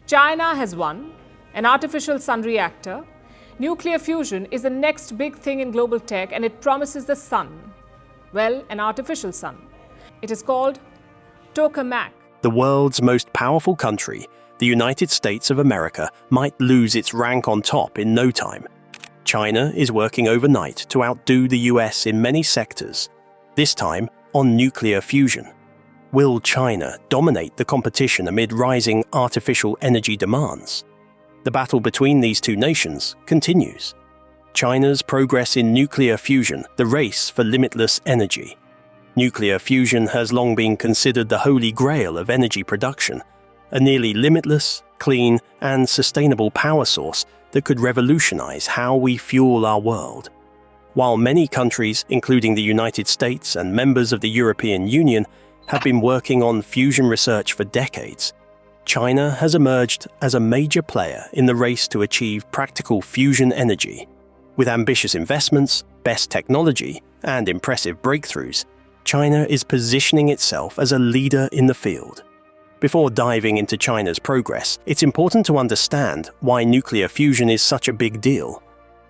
China has won an artificial sun reactor. Nuclear fusion is the next big thing in global tech, and it promises the sun. Well, an artificial sun. It is called tokamak. The world's most powerful country, the United States of America, might lose its rank on top in no time. China is working overnight to outdo the US in many sectors, this time on nuclear fusion. Will China dominate the competition amid rising artificial energy demands? The battle between these two nations continues. China's progress in nuclear fusion, the race for limitless energy. Nuclear fusion has long been considered the holy grail of energy production, a nearly limitless, clean, and sustainable power source that could revolutionize how we fuel our world. While many countries, including the United States and members of the European Union, have been working on fusion research for decades, China has emerged as a major player in the race to achieve practical fusion energy. With ambitious investments, best technology, and impressive breakthroughs, China is positioning itself as a leader in the field. Before diving into China's progress, it's important to understand why nuclear fusion is such a big deal.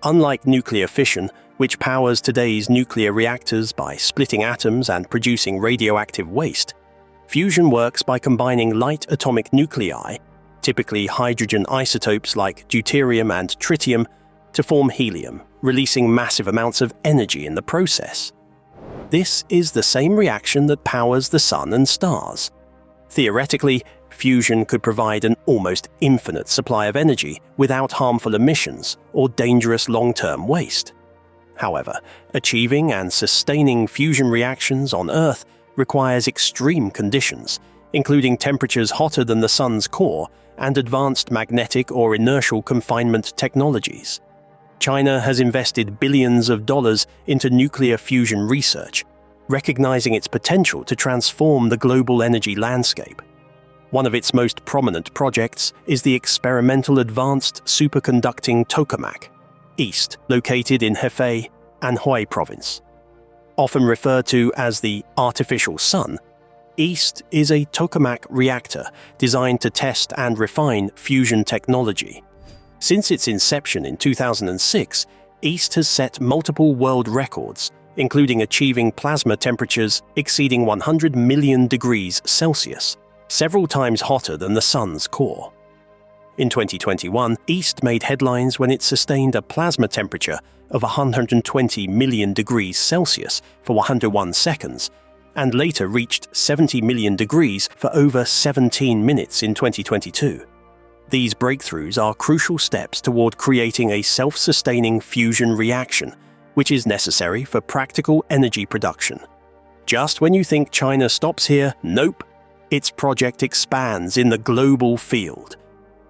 Unlike nuclear fission, which powers today's nuclear reactors by splitting atoms and producing radioactive waste, fusion works by combining light atomic nuclei, typically hydrogen isotopes like deuterium and tritium, to form helium, releasing massive amounts of energy in the process. This is the same reaction that powers the sun and stars. Theoretically, fusion could provide an almost infinite supply of energy without harmful emissions or dangerous long-term waste. However, achieving and sustaining fusion reactions on Earth requires extreme conditions, including temperatures hotter than the sun's core and advanced magnetic or inertial confinement technologies. China has invested billions of dollars into nuclear fusion research, recognizing its potential to transform the global energy landscape. One of its most prominent projects is the experimental advanced superconducting tokamak, East, located in Hefei, Anhui Province. Often referred to as the artificial sun, East is a tokamak reactor designed to test and refine fusion technology. Since its inception in 2006, East has set multiple world records, including achieving plasma temperatures exceeding 100 million degrees Celsius, several times hotter than the sun's core. In 2021, East made headlines when it sustained a plasma temperature of 120 million degrees Celsius for 101 seconds, and later reached 70 million degrees for over 17 minutes in 2022. These breakthroughs are crucial steps toward creating a self-sustaining fusion reaction, which is necessary for practical energy production. Just when you think China stops here, nope, its project expands in the global field.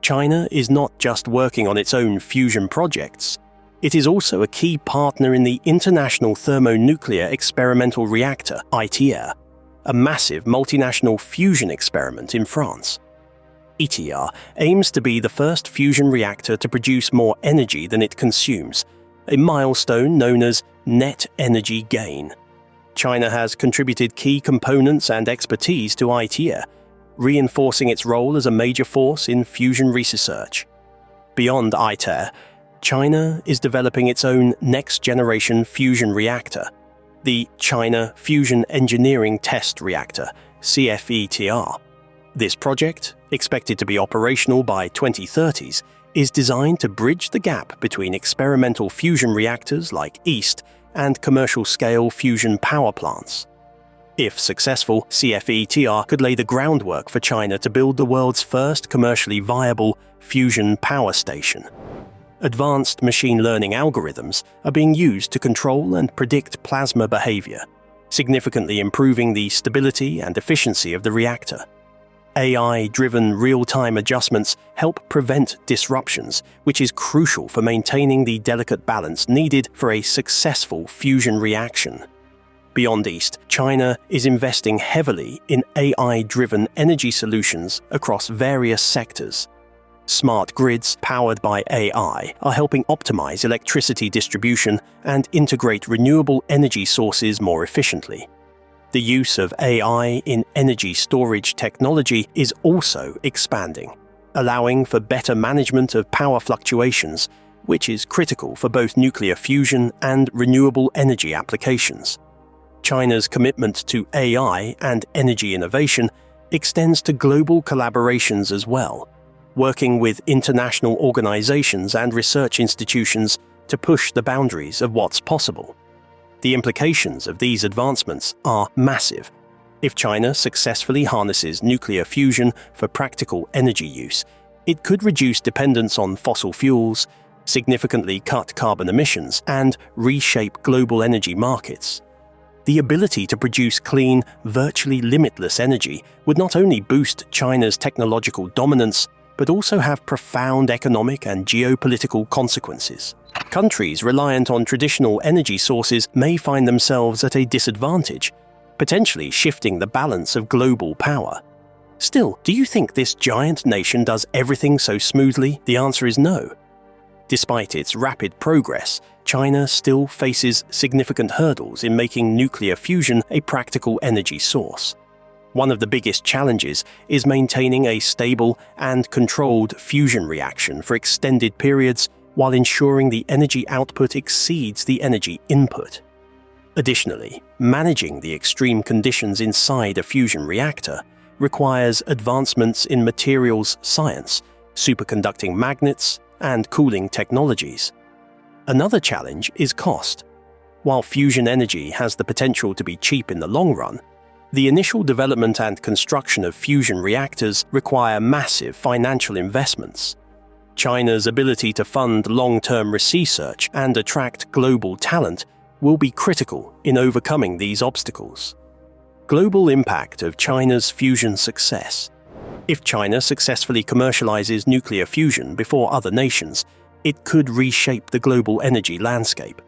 China is not just working on its own fusion projects, it is also a key partner in the International Thermonuclear Experimental Reactor, ITER, a massive multinational fusion experiment in France. ITER aims to be the first fusion reactor to produce more energy than it consumes, a milestone known as net energy gain. China has contributed key components and expertise to ITER, reinforcing its role as a major force in fusion research. Beyond ITER, China is developing its own next-generation fusion reactor, the China Fusion Engineering Test Reactor, CFETR. This project, expected to be operational by 2030s, is designed to bridge the gap between experimental fusion reactors like East and commercial-scale fusion power plants. If successful, CFETR could lay the groundwork for China to build the world's first commercially viable fusion power station. Advanced machine learning algorithms are being used to control and predict plasma behavior, significantly improving the stability and efficiency of the reactor. AI-driven real-time adjustments help prevent disruptions, which is crucial for maintaining the delicate balance needed for a successful fusion reaction. Beyond East, China is investing heavily in AI-driven energy solutions across various sectors. Smart grids powered by AI are helping optimize electricity distribution and integrate renewable energy sources more efficiently. The use of AI in energy storage technology is also expanding. allowing for better management of power fluctuations, which is critical for both nuclear fusion and renewable energy applications. China's commitment to AI and energy innovation extends to global collaborations as well, working with international organizations and research institutions to push the boundaries of what's possible. The implications of these advancements are massive. If China successfully harnesses nuclear fusion for practical energy use, it could reduce dependence on fossil fuels, significantly cut carbon emissions, and reshape global energy markets. The ability to produce clean, virtually limitless energy would not only boost China's technological dominance, but also have profound economic and geopolitical consequences. Countries reliant on traditional energy sources may find themselves at a disadvantage, potentially shifting the balance of global power. Still, do you think this giant nation does everything so smoothly? The answer is no. Despite its rapid progress, China still faces significant hurdles in making nuclear fusion a practical energy source. One of the biggest challenges is maintaining a stable and controlled fusion reaction for extended periods while ensuring the energy output exceeds the energy input. Additionally, managing the extreme conditions inside a fusion reactor requires advancements in materials science, superconducting magnets, and cooling technologies. Another challenge is cost. While fusion energy has the potential to be cheap in the long run, the initial development and construction of fusion reactors require massive financial investments. China's ability to fund long-term research and attract global talent will be critical in overcoming these obstacles. Global impact of China's fusion success. If China successfully commercializes nuclear fusion before other nations, it could reshape the global energy landscape.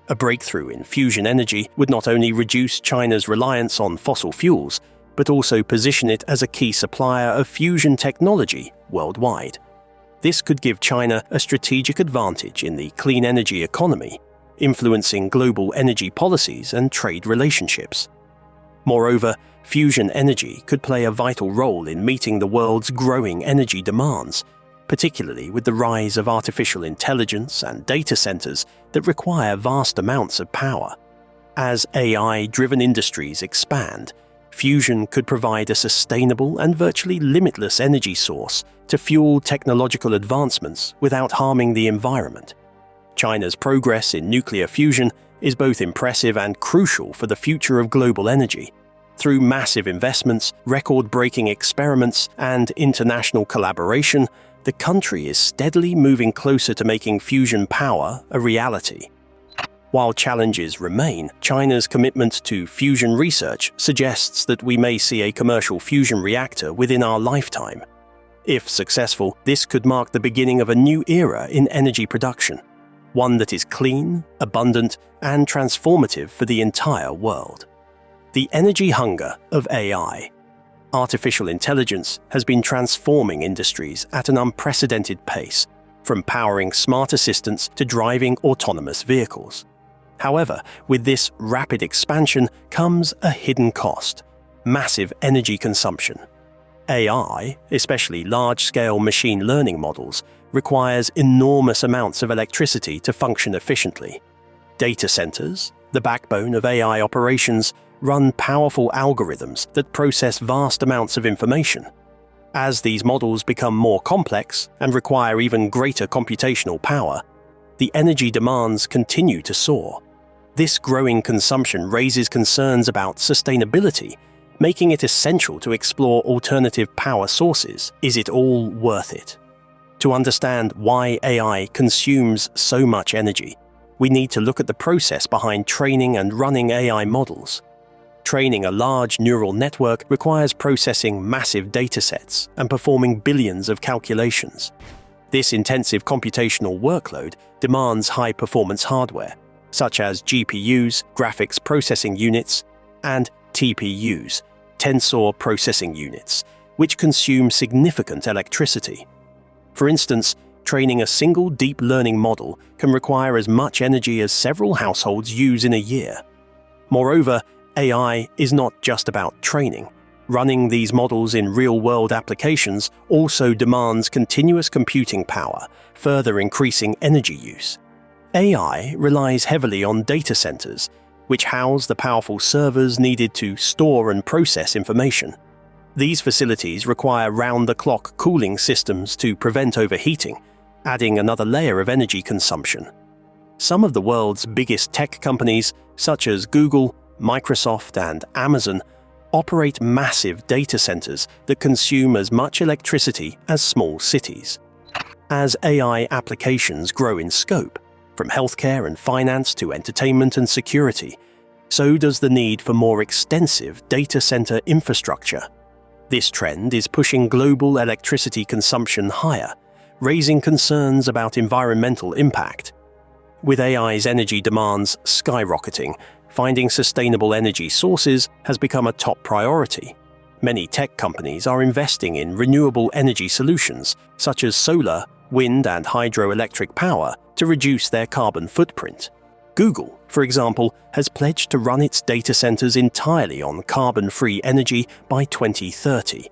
A breakthrough in fusion energy would not only reduce China's reliance on fossil fuels, but also position it as a key supplier of fusion technology worldwide. This could give China a strategic advantage in the clean energy economy, influencing global energy policies and trade relationships. Moreover, fusion energy could play a vital role in meeting the world's growing energy demands, particularly with the rise of artificial intelligence and data centers that require vast amounts of power. As AI-driven industries expand, fusion could provide a sustainable and virtually limitless energy source to fuel technological advancements without harming the environment. China's progress in nuclear fusion is both impressive and crucial for the future of global energy. Through massive investments, record-breaking experiments, and international collaboration, the country is steadily moving closer to making fusion power a reality. While challenges remain, China's commitment to fusion research suggests that we may see a commercial fusion reactor within our lifetime. If successful, this could mark the beginning of a new era in energy production, one that is clean, abundant, and transformative for the entire world. The energy hunger of AI. Artificial intelligence has been transforming industries at an unprecedented pace, from powering smart assistants to driving autonomous vehicles. However, with this rapid expansion comes a hidden cost: massive energy consumption. AI, especially large-scale machine learning models, requires enormous amounts of electricity to function efficiently. Data centers, the backbone of AI operations, run powerful algorithms that process vast amounts of information. As these models become more complex and require even greater computational power, the energy demands continue to soar. This growing consumption raises concerns about sustainability, making it essential to explore alternative power sources. Is it all worth it? To understand why AI consumes so much energy, we need to look at the process behind training and running AI models. Training a large neural network requires processing massive datasets and performing billions of calculations. This intensive computational workload demands high-performance hardware, such as GPUs, graphics processing units, and TPUs, tensor processing units, which consume significant electricity. For instance, training a single deep learning model can require as much energy as several households use in a year. Moreover, AI is not just about training. Running these models in real-world applications also demands continuous computing power, further increasing energy use. AI relies heavily on data centers, which house the powerful servers needed to store and process information. These facilities require round-the-clock cooling systems to prevent overheating, adding another layer of energy consumption. Some of the world's biggest tech companies, such as Google, Microsoft, and Amazon, operate massive data centers that consume as much electricity as small cities. As AI applications grow in scope, from healthcare and finance to entertainment and security, so does the need for more extensive data center infrastructure. This trend is pushing global electricity consumption higher, raising concerns about environmental impact. With AI's energy demands skyrocketing, finding sustainable energy sources has become a top priority. Many tech companies are investing in renewable energy solutions, such as solar, wind, and hydroelectric power, to reduce their carbon footprint. Google, for example, has pledged to run its data centers entirely on carbon-free energy by 2030.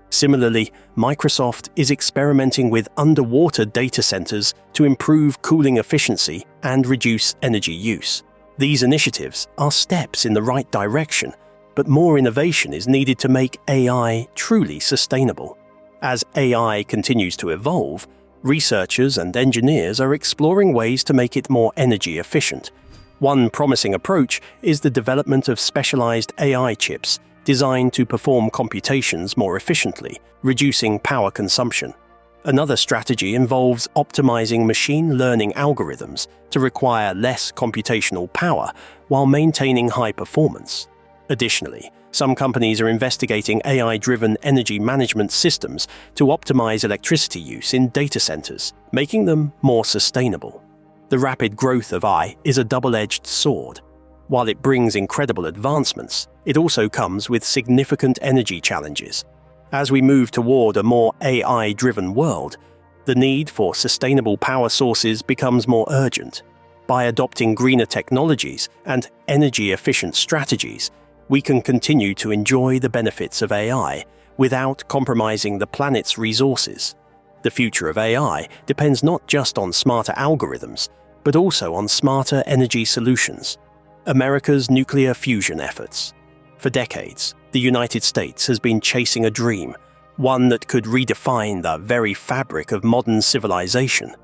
Similarly, Microsoft is experimenting with underwater data centers to improve cooling efficiency and reduce energy use. These initiatives are steps in the right direction, but more innovation is needed to make AI truly sustainable. As AI continues to evolve, researchers and engineers are exploring ways to make it more energy efficient. One promising approach is the development of specialized AI chips designed to perform computations more efficiently, reducing power consumption. Another strategy involves optimizing machine learning algorithms to require less computational power while maintaining high performance. Additionally, some companies are investigating AI-driven energy management systems to optimize electricity use in data centers, making them more sustainable. The rapid growth of AI is a double-edged sword. While it brings incredible advancements, it also comes with significant energy challenges. As we move toward a more AI-driven world, the need for sustainable power sources becomes more urgent. By adopting greener technologies and energy-efficient strategies, we can continue to enjoy the benefits of AI without compromising the planet's resources. The future of AI depends not just on smarter algorithms, but also on smarter energy solutions. America's nuclear fusion efforts. For decades, the United States has been chasing a dream, one that could redefine the very fabric of modern civilization.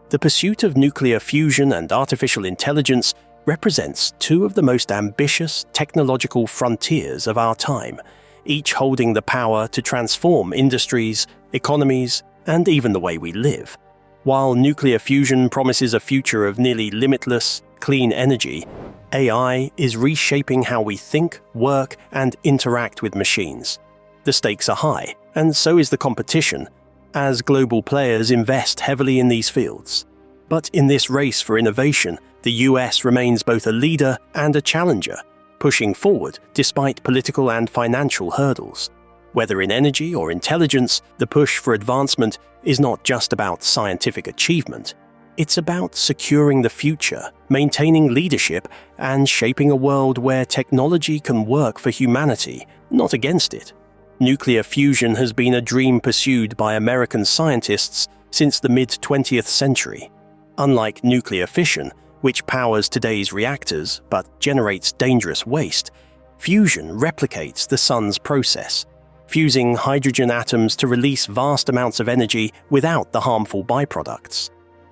The pursuit of nuclear fusion and artificial intelligence represents two of the most ambitious technological frontiers of our time, each holding the power to transform industries, economies, and even the way we live. While nuclear fusion promises a future of nearly limitless, clean energy, AI is reshaping how we think, work, and interact with machines. The stakes are high, and so is the competition, as global players invest heavily in these fields. But in this race for innovation, the US remains both a leader and a challenger, pushing forward despite political and financial hurdles. Whether in energy or intelligence, the push for advancement is not just about scientific achievement. It's about securing the future, maintaining leadership, and shaping a world where technology can work for humanity, not against it. Nuclear fusion has been a dream pursued by American scientists since the mid-20th century. Unlike nuclear fission, which powers today's reactors but generates dangerous waste, fusion replicates the sun's process, fusing hydrogen atoms to release vast amounts of energy without the harmful byproducts.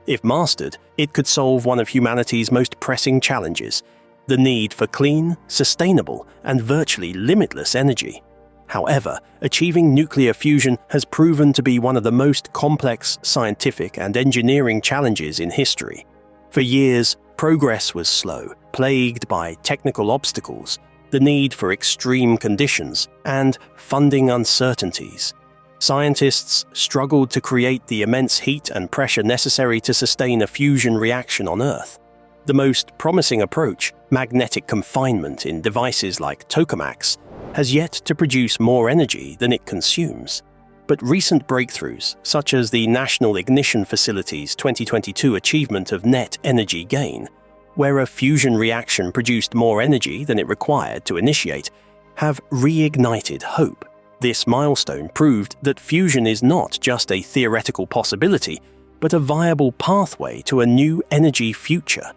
If mastered, it could solve one of humanity's most pressing challenges, the need for clean, sustainable, and virtually limitless energy. However, achieving nuclear fusion has proven to be one of the most complex scientific and engineering challenges in history. For years, progress was slow, plagued by technical obstacles, the need for extreme conditions, and funding uncertainties. Scientists struggled to create the immense heat and pressure necessary to sustain a fusion reaction on Earth. The most promising approach, magnetic confinement in devices like tokamaks, has yet to produce more energy than it consumes. But recent breakthroughs, such as the National Ignition Facility's 2022 achievement of net energy gain, where a fusion reaction produced more energy than it required to initiate, have reignited hope. This milestone proved that fusion is not just a theoretical possibility, but a viable pathway to a new energy future.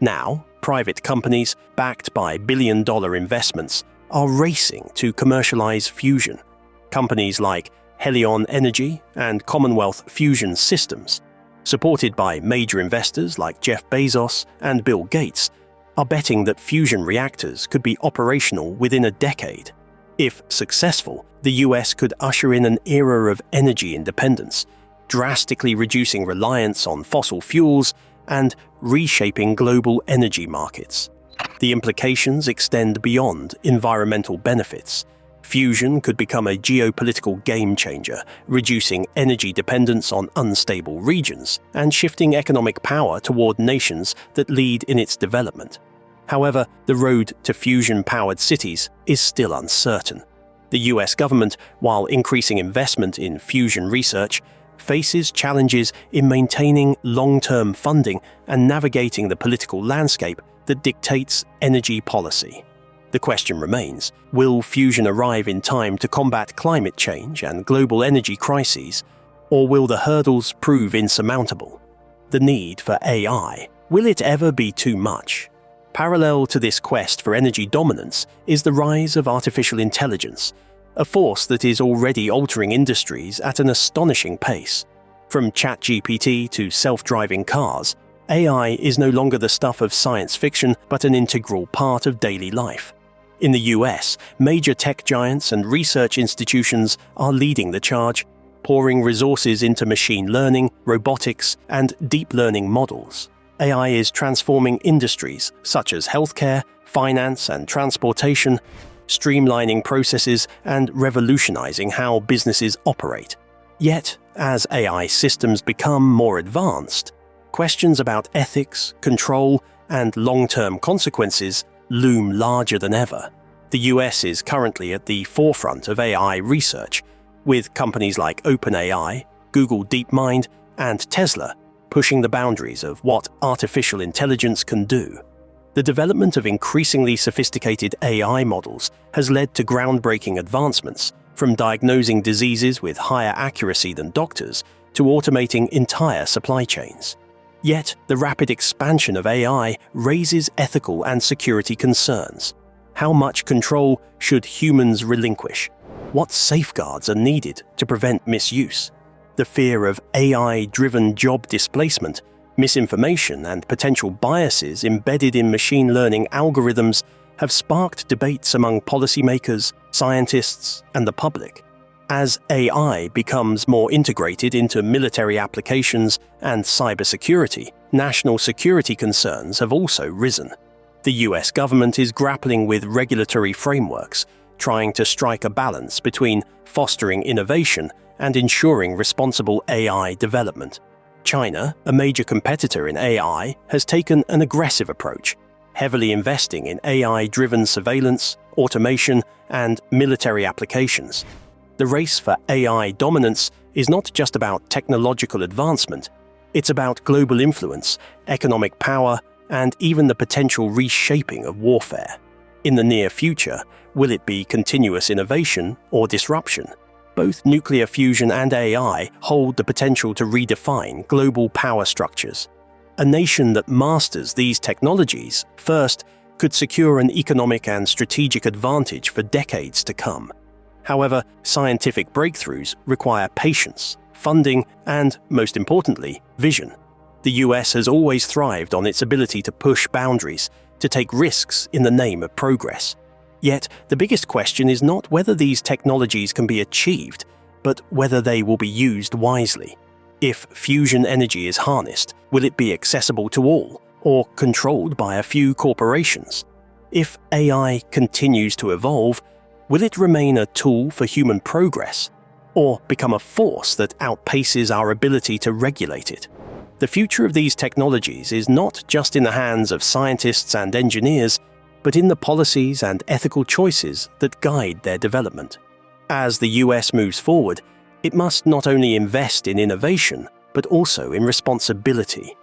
Now, private companies, backed by billion-dollar investments, are racing to commercialize fusion. Companies like Helion Energy and Commonwealth Fusion Systems, supported by major investors like Jeff Bezos and Bill Gates, are betting that fusion reactors could be operational within a decade. If successful, the US could usher in an era of energy independence, drastically reducing reliance on fossil fuels and reshaping global energy markets. The implications extend beyond environmental benefits. Fusion could become a geopolitical game-changer, reducing energy dependence on unstable regions and shifting economic power toward nations that lead in its development. However, the road to fusion-powered cities is still uncertain. The US government, while increasing investment in fusion research, faces challenges in maintaining long-term funding and navigating the political landscape that dictates energy policy. The question remains, will fusion arrive in time to combat climate change and global energy crises, or will the hurdles prove insurmountable? The need for AI, will it ever be too much? Parallel to this quest for energy dominance is the rise of artificial intelligence, a force that is already altering industries at an astonishing pace. From ChatGPT to self-driving cars, AI is no longer the stuff of science fiction but an integral part of daily life. In the US, major tech giants and research institutions are leading the charge, pouring resources into machine learning, robotics, and deep learning models. AI is transforming industries such as healthcare, finance, and transportation, streamlining processes and revolutionizing how businesses operate. Yet, as AI systems become more advanced, questions about ethics, control, and long-term consequences loom larger than ever. The US is currently at the forefront of AI research, with companies like OpenAI, Google DeepMind, and Tesla pushing the boundaries of what artificial intelligence can do. The development of increasingly sophisticated AI models has led to groundbreaking advancements, from diagnosing diseases with higher accuracy than doctors to automating entire supply chains. Yet, the rapid expansion of AI raises ethical and security concerns. How much control should humans relinquish? What safeguards are needed to prevent misuse? The fear of AI-driven job displacement, misinformation, and potential biases embedded in machine learning algorithms have sparked debates among policymakers, scientists, and the public. As AI becomes more integrated into military applications and cybersecurity, national security concerns have also risen. The US government is grappling with regulatory frameworks, trying to strike a balance between fostering innovation and ensuring responsible AI development. China, a major competitor in AI, has taken an aggressive approach, heavily investing in AI-driven surveillance, automation, and military applications. The race for AI dominance is not just about technological advancement, it's about global influence, economic power, and even the potential reshaping of warfare. In the near future, will it be continuous innovation or disruption? Both nuclear fusion and AI hold the potential to redefine global power structures. A nation that masters these technologies first could secure an economic and strategic advantage for decades to come. However, scientific breakthroughs require patience, funding, and, most importantly, vision. The US has always thrived on its ability to push boundaries, to take risks in the name of progress. Yet, the biggest question is not whether these technologies can be achieved, but whether they will be used wisely. If fusion energy is harnessed, will it be accessible to all, or controlled by a few corporations? If AI continues to evolve, will it remain a tool for human progress, or become a force that outpaces our ability to regulate it? The future of these technologies is not just in the hands of scientists and engineers, but in the policies and ethical choices that guide their development. As the US moves forward, it must not only invest in innovation, but also in responsibility.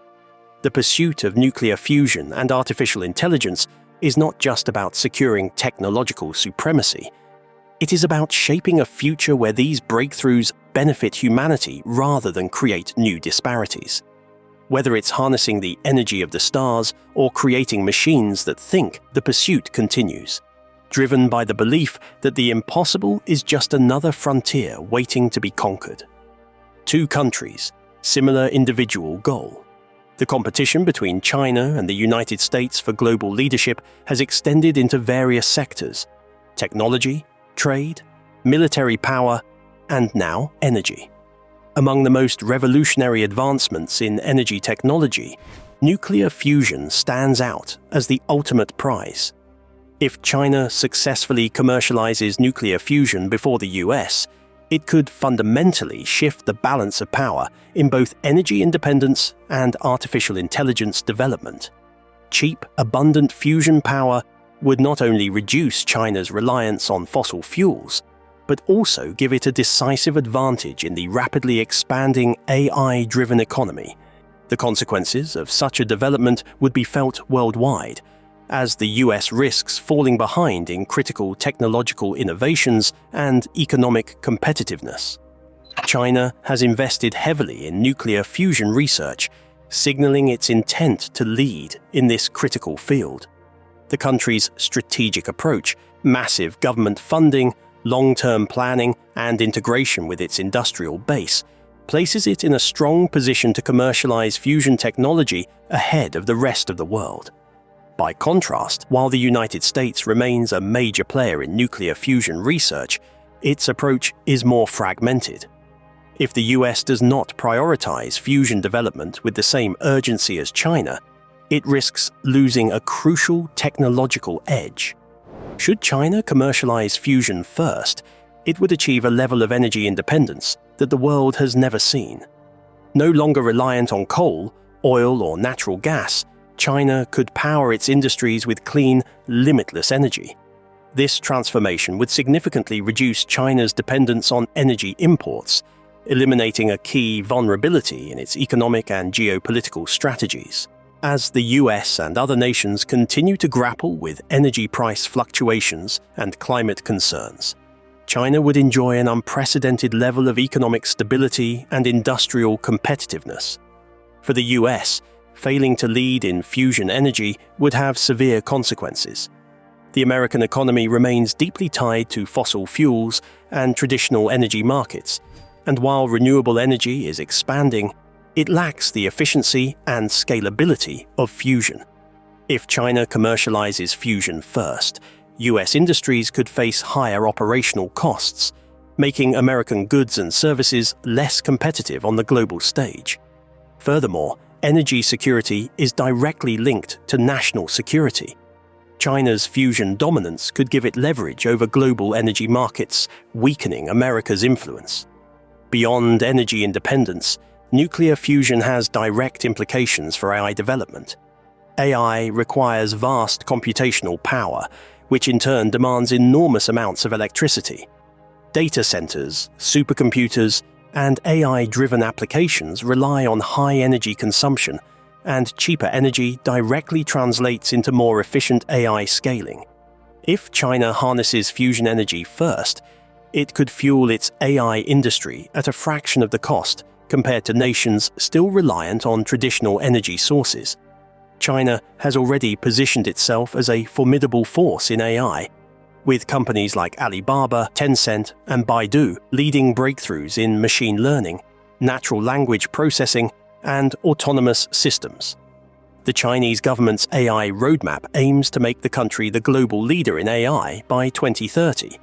The pursuit of nuclear fusion and artificial intelligence is not just about securing technological supremacy. It is about shaping a future where these breakthroughs benefit humanity rather than create new disparities. Whether it's harnessing the energy of the stars or creating machines that think, the pursuit continues, driven by the belief that the impossible is just another frontier waiting to be conquered. Two countries, similar individual goal. The competition between China and the United States for global leadership has extended into various sectors: technology, trade, military power, and now energy. Among the most revolutionary advancements in energy technology, nuclear fusion stands out as the ultimate prize. If China successfully commercializes nuclear fusion before the US, it could fundamentally shift the balance of power in both energy independence and artificial intelligence development. Cheap, abundant fusion power would not only reduce China's reliance on fossil fuels, but also give it a decisive advantage in the rapidly expanding AI-driven economy. The consequences of such a development would be felt worldwide, as the US risks falling behind in critical technological innovations and economic competitiveness. China has invested heavily in nuclear fusion research, signaling its intent to lead in this critical field. The country's strategic approach, massive government funding, long-term planning, and integration with its industrial base places it in a strong position to commercialize fusion technology ahead of the rest of the world. By contrast, while the United States remains a major player in nuclear fusion research, its approach is more fragmented. If the US does not prioritize fusion development with the same urgency as China, it risks losing a crucial technological edge. Should China commercialize fusion first, it would achieve a level of energy independence that the world has never seen. No longer reliant on coal, oil, or natural gas, China could power its industries with clean, limitless energy. This transformation would significantly reduce China's dependence on energy imports, eliminating a key vulnerability in its economic and geopolitical strategies. As the US and other nations continue to grapple with energy price fluctuations and climate concerns, China would enjoy an unprecedented level of economic stability and industrial competitiveness. For the US, failing to lead in fusion energy would have severe consequences. The American economy remains deeply tied to fossil fuels and traditional energy markets, and while renewable energy is expanding, it lacks the efficiency and scalability of fusion. If China commercializes fusion first, US industries could face higher operational costs, making American goods and services less competitive on the global stage. Furthermore, energy security is directly linked to national security. China's fusion dominance could give it leverage over global energy markets, weakening America's influence. Beyond energy independence, nuclear fusion has direct implications for AI development. AI requires vast computational power, which in turn demands enormous amounts of electricity. Data centers, supercomputers, and AI-driven applications rely on high energy consumption, and cheaper energy directly translates into more efficient AI scaling. If China harnesses fusion energy first, it could fuel its AI industry at a fraction of the cost compared to nations still reliant on traditional energy sources. China has already positioned itself as a formidable force in AI, with companies like Alibaba, Tencent, and Baidu leading breakthroughs in machine learning, natural language processing, and autonomous systems. The Chinese government's AI roadmap aims to make the country the global leader in AI by 2030,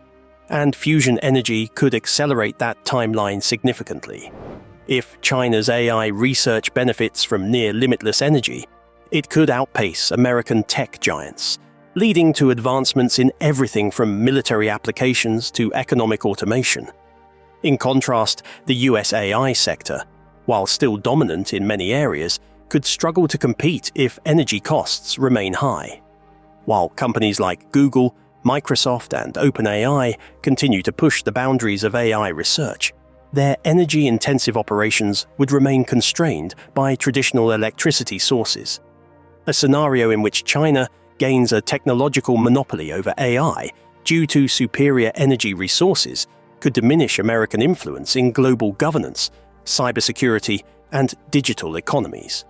and fusion energy could accelerate that timeline significantly. If China's AI research benefits from near-limitless energy, it could outpace American tech giants, leading to advancements in everything from military applications to economic automation. In contrast, the US AI sector, while still dominant in many areas, could struggle to compete if energy costs remain high. While companies like Google, Microsoft, and OpenAI continue to push the boundaries of AI research, their energy-intensive operations would remain constrained by traditional electricity sources. A scenario in which China gains a technological monopoly over AI due to superior energy resources, could diminish American influence in global governance, cybersecurity, and digital economies.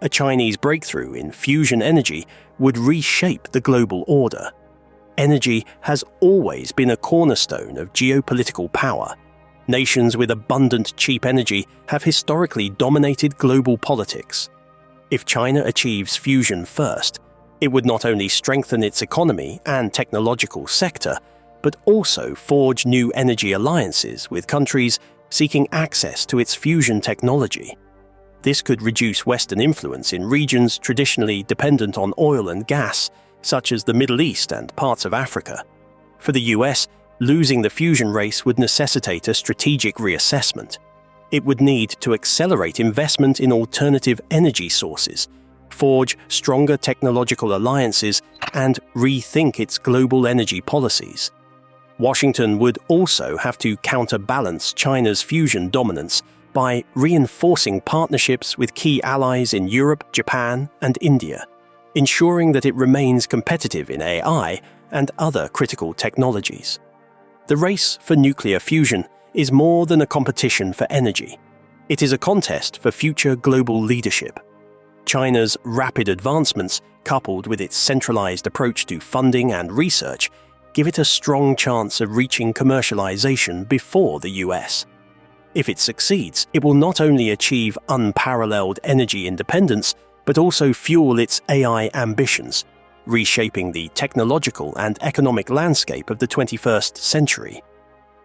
A Chinese breakthrough in fusion energy would reshape the global order. Energy has always been a cornerstone of geopolitical power. Nations with abundant cheap energy have historically dominated global politics. If China achieves fusion first, it would not only strengthen its economy and technological sector, but also forge new energy alliances with countries seeking access to its fusion technology. This could reduce Western influence in regions traditionally dependent on oil and gas, such as the Middle East and parts of Africa. For the US, losing the fusion race would necessitate a strategic reassessment. It would need to accelerate investment in alternative energy sources, forge stronger technological alliances, and rethink its global energy policies. Washington would also have to counterbalance China's fusion dominance by reinforcing partnerships with key allies in Europe, Japan, and India, ensuring that it remains competitive in AI and other critical technologies. The race for nuclear fusion is more than a competition for energy. It is a contest for future global leadership. China's rapid advancements, coupled with its centralized approach to funding and research, give it a strong chance of reaching commercialization before the US. If it succeeds, it will not only achieve unparalleled energy independence, but also fuel its AI ambitions, reshaping the technological and economic landscape of the 21st century.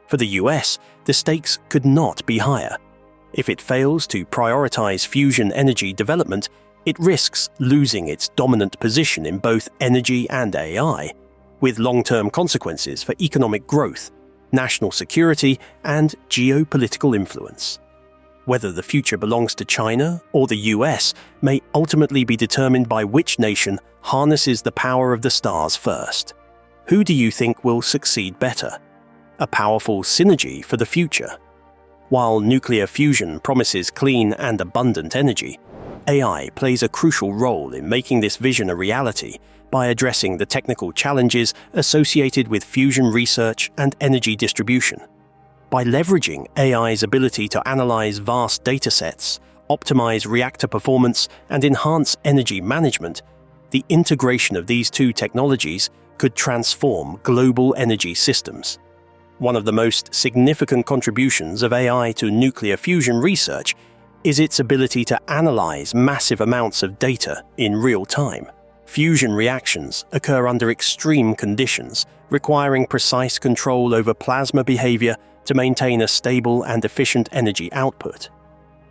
For the US, the stakes could not be higher. If it fails to prioritize fusion energy development, it risks losing its dominant position in both energy and AI, with long-term consequences for economic growth, national security, and geopolitical influence. Whether the future belongs to China or the US may ultimately be determined by which nation harnesses the power of the stars first. Who do you think will succeed better? A powerful synergy for the future. While nuclear fusion promises clean and abundant energy, AI plays a crucial role in making this vision a reality by addressing the technical challenges associated with fusion research and energy distribution. By leveraging AI's ability to analyze vast datasets, optimize reactor performance, and enhance energy management, the integration of these two technologies could transform global energy systems. One of the most significant contributions of AI to nuclear fusion research is its ability to analyze massive amounts of data in real time. Fusion reactions occur under extreme conditions, requiring precise control over plasma behavior to maintain a stable and efficient energy output.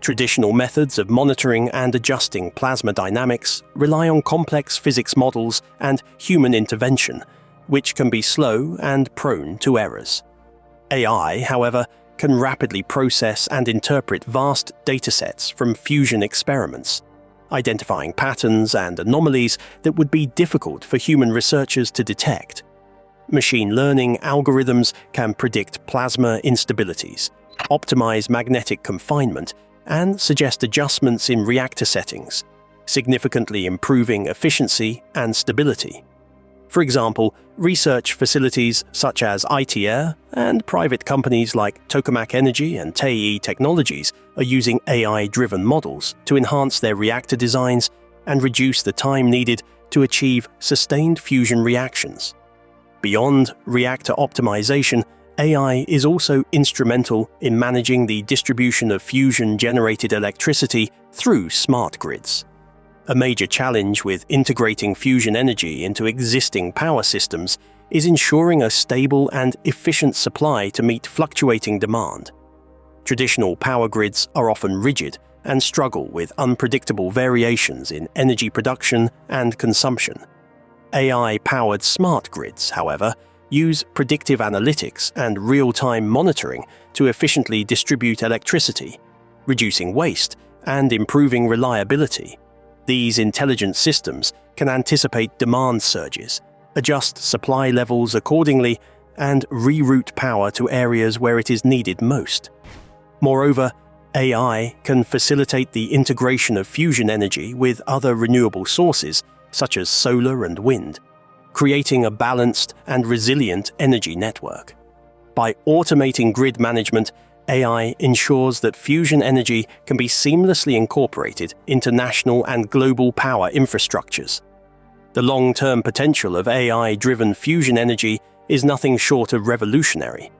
Traditional methods of monitoring and adjusting plasma dynamics rely on complex physics models and human intervention, which can be slow and prone to errors. AI, however, can rapidly process and interpret vast datasets from fusion experiments, identifying patterns and anomalies that would be difficult for human researchers to detect. Machine learning algorithms can predict plasma instabilities, optimize magnetic confinement, and suggest adjustments in reactor settings, significantly improving efficiency and stability. For example, research facilities such as ITR and private companies like Tokamak Energy and Tei Technologies are using AI-driven models to enhance their reactor designs and reduce the time needed to achieve sustained fusion reactions. Beyond reactor optimization, AI is also instrumental in managing the distribution of fusion-generated electricity through smart grids. A major challenge with integrating fusion energy into existing power systems is ensuring a stable and efficient supply to meet fluctuating demand. Traditional power grids are often rigid and struggle with unpredictable variations in energy production and consumption. AI-powered smart grids, however, use predictive analytics and real-time monitoring to efficiently distribute electricity, reducing waste and improving reliability. These intelligent systems can anticipate demand surges, adjust supply levels accordingly, and reroute power to areas where it is needed most. Moreover, AI can facilitate the integration of fusion energy with other renewable sources, such as solar and wind. creating a balanced and resilient energy network. By automating grid management, AI ensures that fusion energy can be seamlessly incorporated into national and global power infrastructures. The long-term potential of AI-driven fusion energy is nothing short of revolutionary.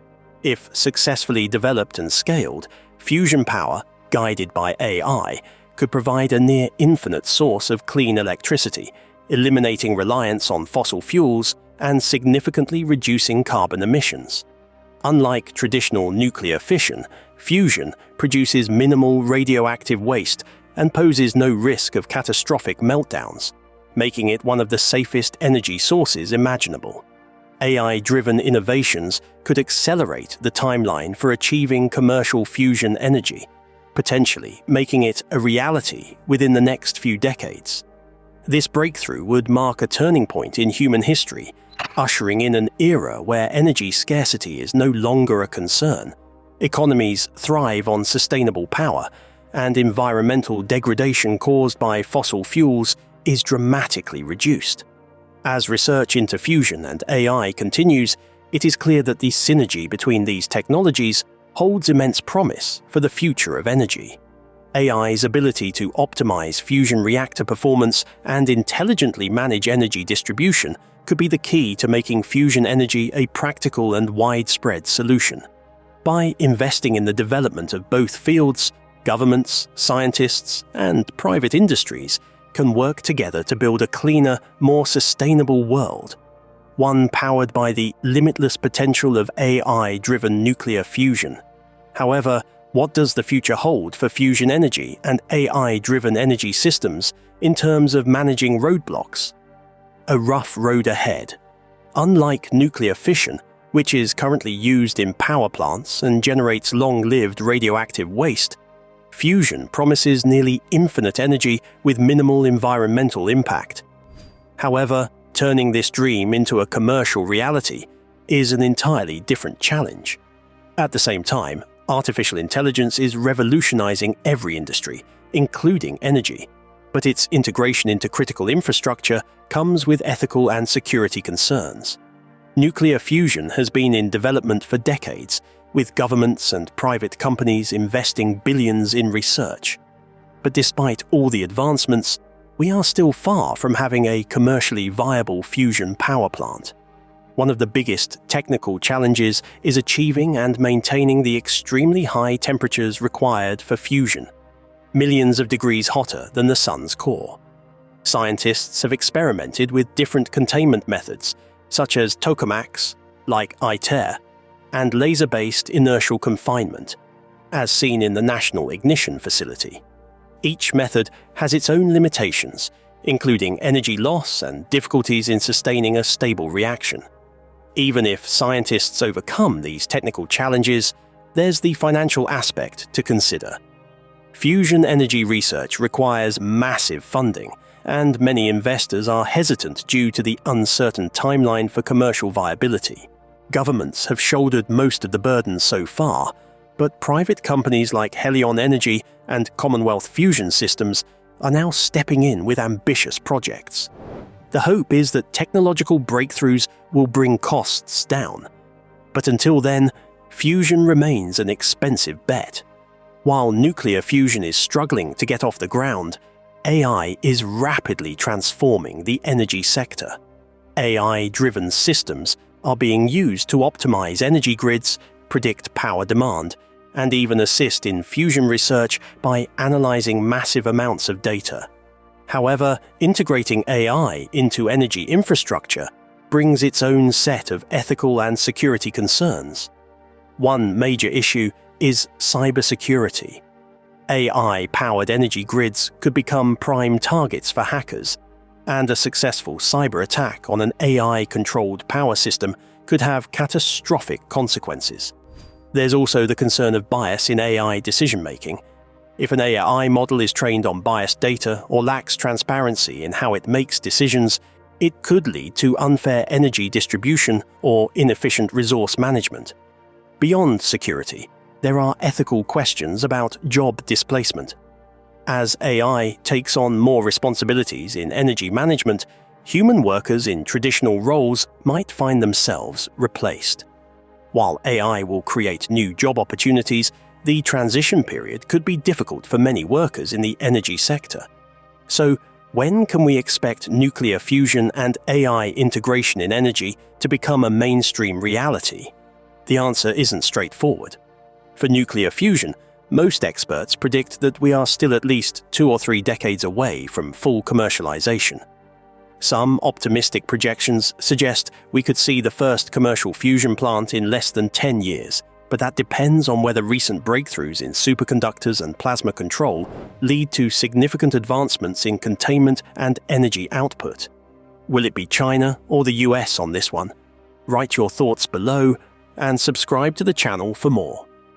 If successfully developed and scaled, fusion power, guided by AI, could provide a near-infinite source of clean electricity, eliminating reliance on fossil fuels and significantly reducing carbon emissions. Unlike traditional nuclear fission, fusion produces minimal radioactive waste and poses no risk of catastrophic meltdowns, making it one of the safest energy sources imaginable. AI-driven innovations could accelerate the timeline for achieving commercial fusion energy, potentially making it a reality within the next few decades. This breakthrough would mark a turning point in human history, ushering in an era where energy scarcity is no longer a concern. Economies thrive on sustainable power, and environmental degradation caused by fossil fuels is dramatically reduced. As research into fusion and AI continues, it is clear that the synergy between these technologies holds immense promise for the future of energy. AI's ability to optimize fusion reactor performance and intelligently manage energy distribution could be the key to making fusion energy a practical and widespread solution. By investing in the development of both fields, governments, scientists, and private industries can work together to build a cleaner, more sustainable world, one powered by the limitless potential of AI-driven nuclear fusion. However, what does the future hold for fusion energy and AI-driven energy systems in terms of managing roadblocks? A rough road ahead. Unlike nuclear fission, which is currently used in power plants and generates long-lived radioactive waste, fusion promises nearly infinite energy with minimal environmental impact. However, turning this dream into a commercial reality is an entirely different challenge. At the same time, artificial intelligence is revolutionizing every industry, including energy, but its integration into critical infrastructure comes with ethical and security concerns. Nuclear fusion has been in development for decades, with governments and private companies investing billions in research. But despite all the advancements, we are still far from having a commercially viable fusion power plant. One of the biggest technical challenges is achieving and maintaining the extremely high temperatures required for fusion, millions of degrees hotter than the sun's core. Scientists have experimented with different containment methods, such as tokamaks, like ITER, and laser-based inertial confinement, as seen in the National Ignition Facility. Each method has its own limitations, including energy loss and difficulties in sustaining a stable reaction. Even if scientists overcome these technical challenges, there's the financial aspect to consider. Fusion energy research requires massive funding, and many investors are hesitant due to the uncertain timeline for commercial viability. Governments have shouldered most of the burden so far, but private companies like Helion Energy and Commonwealth Fusion Systems are now stepping in with ambitious projects. The hope is that technological breakthroughs will bring costs down. But until then, fusion remains an expensive bet. While nuclear fusion is struggling to get off the ground, AI is rapidly transforming the energy sector. AI-driven systems are being used to optimize energy grids, predict power demand, and even assist in fusion research by analyzing massive amounts of data. However, integrating AI into energy infrastructure brings its own set of ethical and security concerns. One major issue is cybersecurity. AI-powered energy grids could become prime targets for hackers, and a successful cyber attack on an AI-controlled power system could have catastrophic consequences. There's also the concern of bias in AI decision-making. If an AI model is trained on biased data or lacks transparency in how it makes decisions, it could lead to unfair energy distribution or inefficient resource management. Beyond security, there are ethical questions about job displacement. As AI takes on more responsibilities in energy management, human workers in traditional roles might find themselves replaced. While AI will create new job opportunities, the transition period could be difficult for many workers in the energy sector. So, when can we expect nuclear fusion and AI integration in energy to become a mainstream reality? The answer isn't straightforward. For nuclear fusion, most experts predict that we are still at least 2 or 3 decades away from full commercialization. Some optimistic projections suggest we could see the first commercial fusion plant in less than 10 years, but that depends on whether recent breakthroughs in superconductors and plasma control lead to significant advancements in containment and energy output. Will it be China or the US on this one? Write your thoughts below and subscribe to the channel for more.